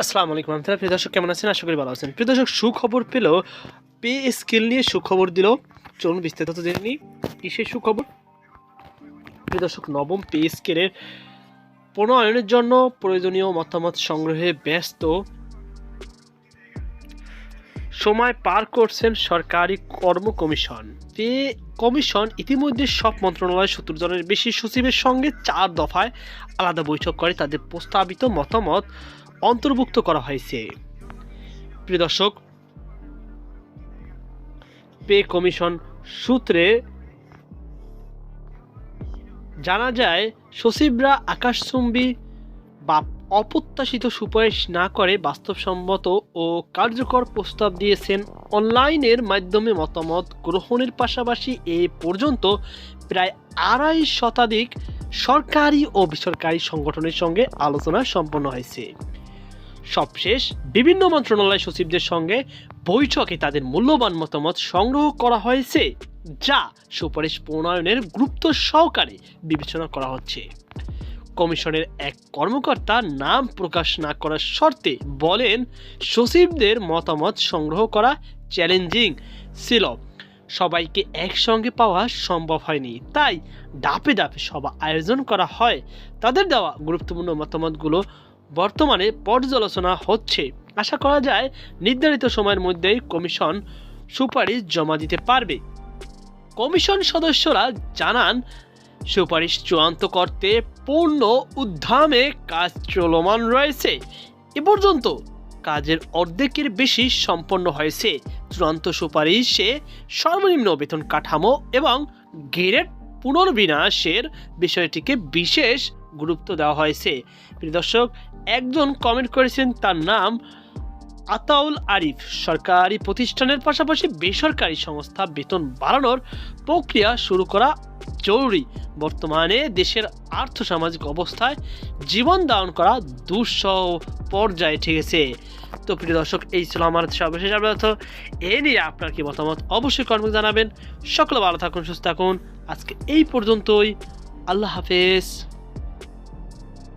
আসসালামু আলাইকুম রহমতুল্লাহ। প্রিয় দর্শক কেমন আছেন? আশা করি ভালো আছেন। প্রিয় দর্শক সুখবর পেল, পে স্কেল নিয়ে সুখবর দিল। চলুন বিস্তারিত জেনে নিই কিসের সুখবর। প্রিয় দর্শক, নবম পে স্কেলের প্রণয়নের জন্য প্রয়োজনীয় মতামত সংগ্রহে ব্যস্ত সময় পার করছেন সরকারি কর্ম কমিশন। পে কমিশন ইতিমধ্যে সব মন্ত্রণালয়ের ৭০ জনের বেশি সচিবের সঙ্গে ৪ দফায় আলাদা বৈঠক করে তাদের প্রস্তাবিত মতামত অন্তর্ভুক্ত করা হয়েছে। প্রিয় দর্শক, পে কমিশন সূত্রে জানা যায়, সচিবরা আকাশচুম্বী বা অপ্রত্যাশিত সুপারিশ না করে বাস্তবসম্মত ও কার্যকর প্রস্তাব দিয়েছেন। অনলাইনের মাধ্যমে মতামত গ্রহণের পাশাপাশি এ পর্যন্ত প্রায় ২৫ শতাধিক সরকারি ও বেসরকারি সংগঠনের সঙ্গে আলোচনা সম্পন্ন হয়েছে। সবশেষ বিভিন্ন মন্ত্রণালয় সচিবদের সঙ্গে বৈঠকে তাদের মূল্যবান মতামত সংগ্রহ করা হয়েছে, যা সুপারিশ প্রণয়নের গুরুত্ব সহকারে বিবেচনা করা হচ্ছে। কমিশনের এক কর্মকর্তা নাম প্রকাশ না করার শর্তে বলেন, সচিবদের মতামত সংগ্রহ করা চ্যালেঞ্জিং ছিল। সবাইকে একসঙ্গে পাওয়া সম্ভব হয়নি, তাই ধাপে ধাপে সভা আয়োজন করা হয়। তাদের দেওয়া গুরুত্বপূর্ণ মতামতগুলো বর্তমানে পর্যালোচনা হচ্ছে। আশা করা যায় নির্ধারিত সময়ের মধ্যেই কমিশন সুপারিশ জমা দিতে পারবে। কমিশন সদস্যরা জানান, সুপারিশ চূড়ান্ত করতে পূর্ণ উদ্যমে কাজ চলমান রয়েছে। এ পর্যন্ত কাজের অর্ধেকের বেশি সম্পন্ন হয়েছে। চূড়ান্ত সুপারিশে সর্বনিম্ন বেতন কাঠামো এবং গ্রেড পুনর্বিন্যাসের বিষয়টিকে বিশেষ গুরুত্ব দেওয়া হয়েছে। প্রিয় দর্শক, একজন কমেন্ট করেছেন, তার নাম আতাউল আরিফ। সরকারি প্রতিষ্ঠানের পাশাপাশি বেসরকারি সংস্থা বেতন বাড়ানোর প্রক্রিয়া শুরু করা জরুরি। বর্তমানে দেশের আর্থসামাজিক অবস্থায় জীবন ধারণ করা দুঃসহ পর্যায়ে ঠেকেছে। তো প্রিয় দর্শক, এই ছিল আমার সর্বশেষ আপডেট। এ নিয়ে আপনার কি মতামত অবশ্যই কমেন্টে জানাবেন। সকলে ভালো থাকুন, সুস্থ থাকুন। আজকে এই পর্যন্তই। আল্লাহ হাফেজ।